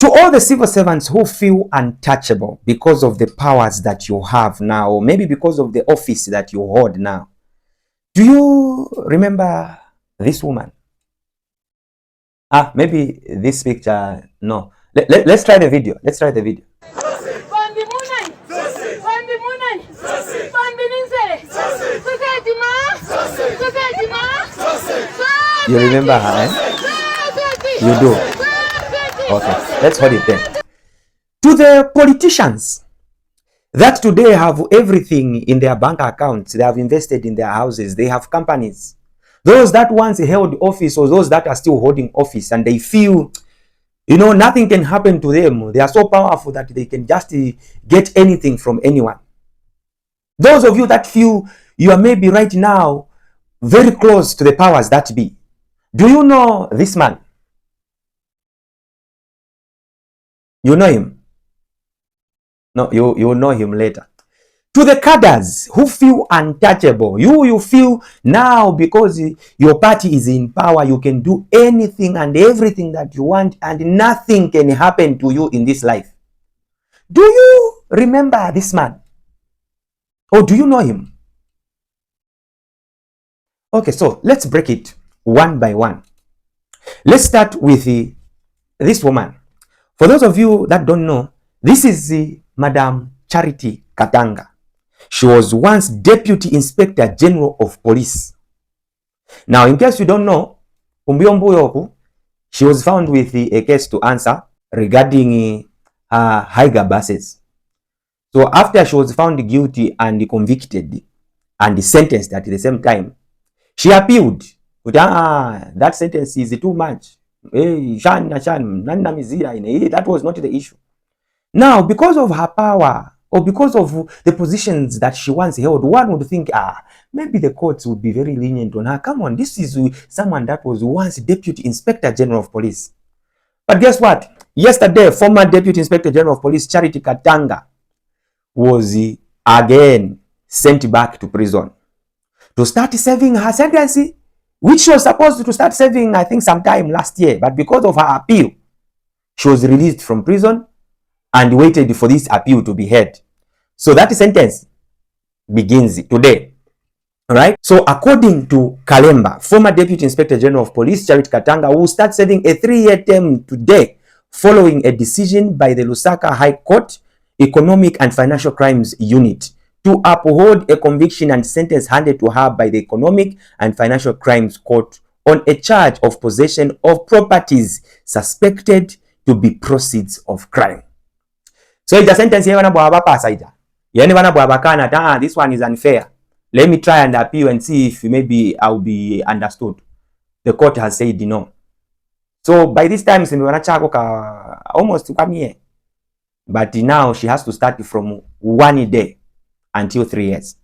To all the civil servants who feel untouchable because of the powers that you have now, or maybe because of the office that you hold now, do you remember this woman? Maybe this picture, no. Let's try the video. Let's try the video. You remember her, eh? You do. Okay, let's hold it there. To the politicians that today have everything in their bank accounts, they have invested in their houses, they have companies. Those that once held office, or those that are still holding office, and they feel, nothing can happen to them. They are so powerful that they can just get anything from anyone. Those of you that feel you are maybe right now very close to the powers that be. Do you know this man? You know him? No, you will know him later. To the cadres who feel untouchable, you feel now because your party is in power, you can do anything and everything that you want and nothing can happen to you in this life. Do you remember this man? Or do you know him? Okay, so let's break it one by one. Let's start with this woman. For those of you that don't know, this is Madam Charity Katanga. She was once Deputy Inspector General of Police. Now, in case you don't know, she was found with a case to answer regarding Higer buses. So after she was found guilty and convicted and sentenced at the same time, she appealed. That sentence is too much. That was not the issue. Now, because of her power, or because of the positions that she once held, one would think, maybe the courts would be very lenient on her. Come on, this is someone that was once Deputy Inspector General of Police. But guess what? Yesterday, former Deputy Inspector General of Police, Charity Katanga, was again sent back to prison to start serving her sentence, which she was supposed to start serving, I think, sometime last year. But because of her appeal, she was released from prison and waited for this appeal to be heard. So that sentence begins today. All right. So according to Kalemba, former Deputy Inspector General of Police, Charity Katanga, will start serving a 3-year term today following a decision by the Lusaka High Court Economic and Financial Crimes Unit to uphold a conviction and sentence handed to her by the Economic and Financial Crimes Court on a charge of possession of properties suspected to be proceeds of crime. So it's a sentence here, this one is unfair. Let me try and appeal and see if maybe I'll be understood. The court has said no. So by this time, almost 1 year. But now she has to start from 1 day until 3 years.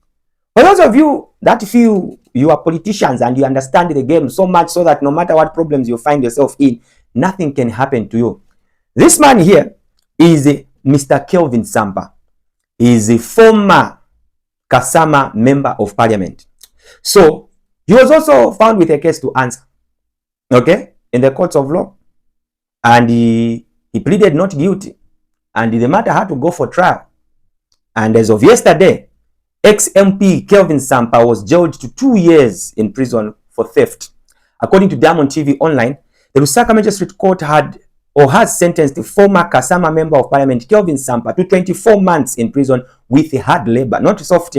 For those of you that feel you are politicians and you understand the game so much so that no matter what problems you find yourself in, nothing can happen to you. This man here is Mr. Kelvin Sampa. He is a former Kasama member of parliament. So he was also found with a case to answer, okay, in the courts of law. And he pleaded not guilty. And the matter had to go for trial. And as of yesterday, ex-MP Kelvin Sampa was jailed to 2 years in prison for theft. According to Diamond TV Online, the Lusaka Magistrate Court has sentenced the former Kasama Member of Parliament Kelvin Sampa to 24 months in prison with hard labor. Not soft.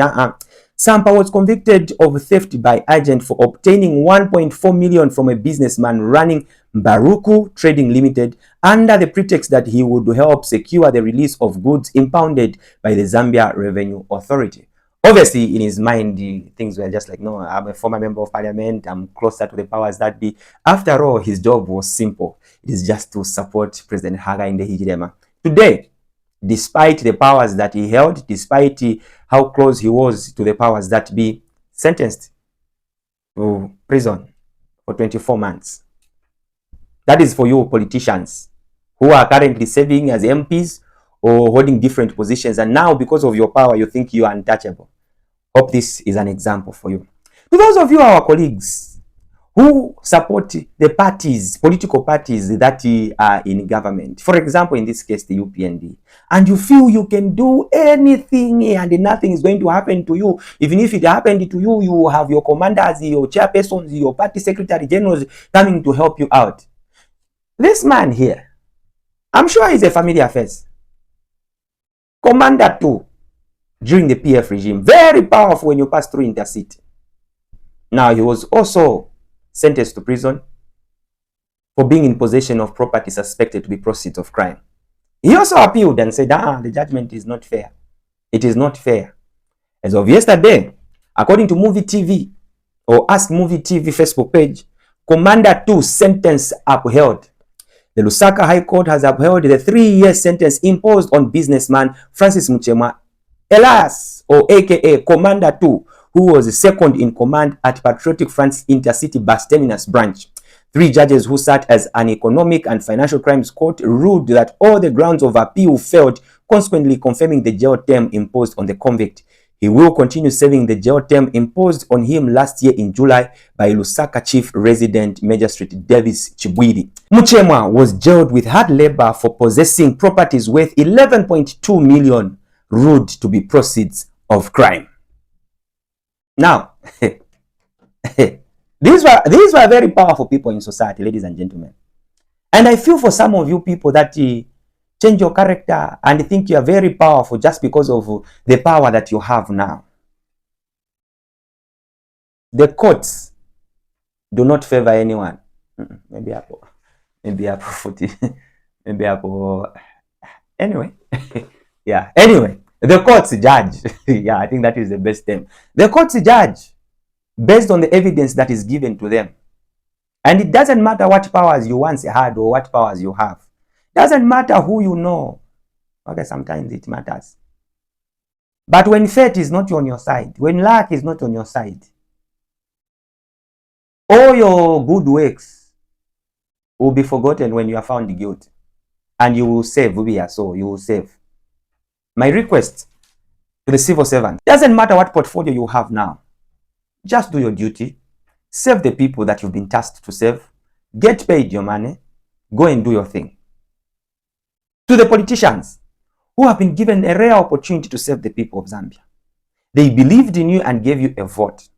Sampa was convicted of theft by agent for obtaining 1.4 million from a businessman running Baruku Trading Limited under the pretext that he would help secure the release of goods impounded by the Zambia Revenue Authority. Obviously, in his mind, things were just like, no, I'm a former member of parliament. I'm closer to the powers that be. After all, his job was simple. It is just to support President Haga in the Hijirema. Today, despite the powers that he held, despite how close he was to the powers that be, sentenced to prison for 24 months. That is for you politicians who are currently serving as MPs or holding different positions. And now, because of your power, you think you are untouchable. Hope this is an example for you. To those of you, our colleagues, who support the parties, political parties that are in government. For example, in this case, the UPND. And you feel you can do anything and nothing is going to happen to you. Even if it happened to you, you have your commanders, your chairpersons, your party secretary generals coming to help you out. This man here, I'm sure he's a familiar face. Commander 2 during the PF regime. Very powerful when you pass through intercity. Now, he was also sentenced to prison for being in possession of property suspected to be proceeds of crime. He also appealed and said, the judgment is not fair. It is not fair. As of yesterday, according to Movie TV or Ask Movie TV Facebook page, Commander 2 sentence upheld. The Lusaka High Court has upheld the 3-year sentence imposed on businessman Francis Muchemwa Elias, or aka Commander 2, who was second in command at Patriotic Front's Intercity Bus Terminus branch. 3 judges who sat as an economic and financial crimes court ruled that all the grounds of appeal failed, consequently confirming the jail term imposed on the convict. He will continue serving the jail term imposed on him last year in July by Lusaka Chief Resident Magistrate Davis Chibwiri. Muchemwa was jailed with hard labor for possessing properties worth 11.2 million, ruled to be proceeds of crime. Now, these were very powerful people in society, ladies and gentlemen. And I feel for some of you people that change your character and think you are very powerful just because of the power that you have now. The courts do not favor anyone. Maybe Apple 40. Maybe Apple. Anyway. Yeah. Anyway, the courts judge. Yeah, I think that is the best term. The courts judge based on the evidence that is given to them. And it doesn't matter what powers you once had or what powers you have. Doesn't matter who you know. Okay, sometimes it matters. But when fate is not on your side, when luck is not on your side, all your good works will be forgotten when you are found guilty. And you will save, so you will save. My request to the civil servant, doesn't matter what portfolio you have now, just do your duty, save the people that you've been tasked to save, get paid your money, go and do your thing. To the politicians who have been given a rare opportunity to serve the people of Zambia, they believed in you and gave you a vote.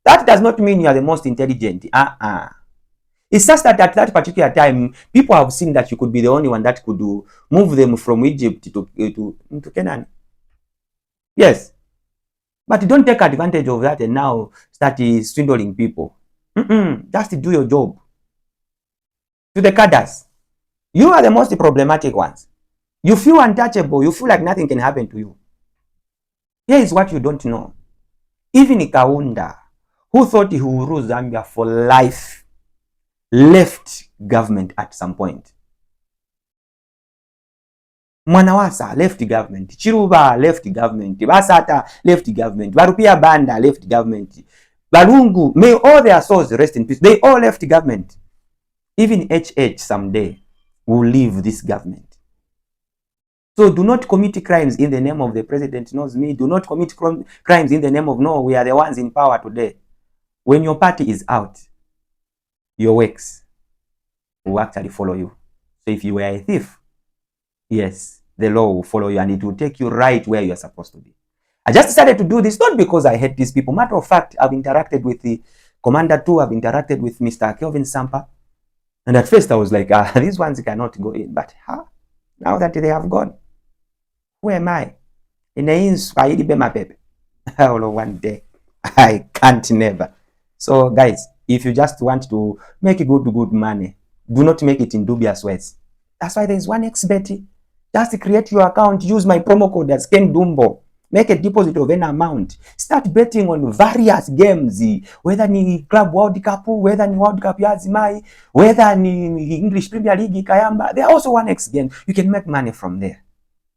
That does not mean you are the most intelligent. It's just that at that particular time, people have seen that you could be the only one that could move them from Egypt to Canaan. Yes. But don't take advantage of that and now start swindling people. Just do your job. To the cadres, you are the most problematic ones. You feel untouchable. You feel like nothing can happen to you. Here is what you don't know. Even Kaunda, who thought he would rule Zambia for life, left government at some point. Mwanawasa left government. Chiruba left government. Basata left government. Barupia Banda left government. Balungu, may all their souls rest in peace. They all left government. Even HH someday will leave this government. So do not commit crimes in the name of the president knows me. Do not commit crimes in the name of no, we are the ones in power today. When your party is out, your works will actually follow you. So if you were a thief, yes, the law will follow you and it will take you right where you are supposed to be. I just decided to do this not because I hate these people. Matter of fact, I've interacted with the Commander 2, I've interacted with Mr. Kelvin Sampa. And at first I was like, these ones cannot go in. But now that they have gone, who am I? One day, I can't never. So guys, if you just want to make good money, do not make it in dubious ways. That's why there's 1xBet. Just create your account, use my promo code as Ken Dumbo. Make a deposit of an amount. Start betting on various games. Whether ni Club World Cup, whether ni World Cup Yazimai, whether ni English Premier League Kayamba. There are also 1x games. You can make money from there.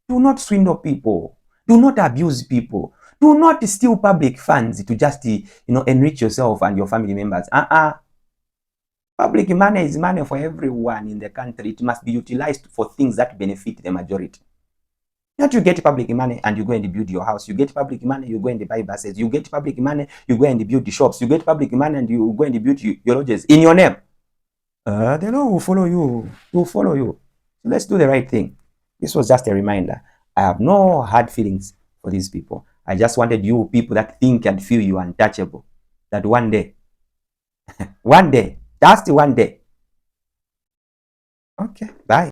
Do not swindle people. Do not abuse people. Do not steal public funds to just enrich yourself and your family members. Public money is money for everyone in the country. It must be utilized for things that benefit the majority. Not you get public money and you go and build your house. You get public money, you go and buy buses. You get public money, you go and build the shops. You get public money and you go and build your lodges in your name. The law will follow you. Will follow you. So let's do the right thing. This was just a reminder. I have no hard feelings for these people. I just wanted you people that think and feel you are untouchable, that one day, just one day. Okay, bye.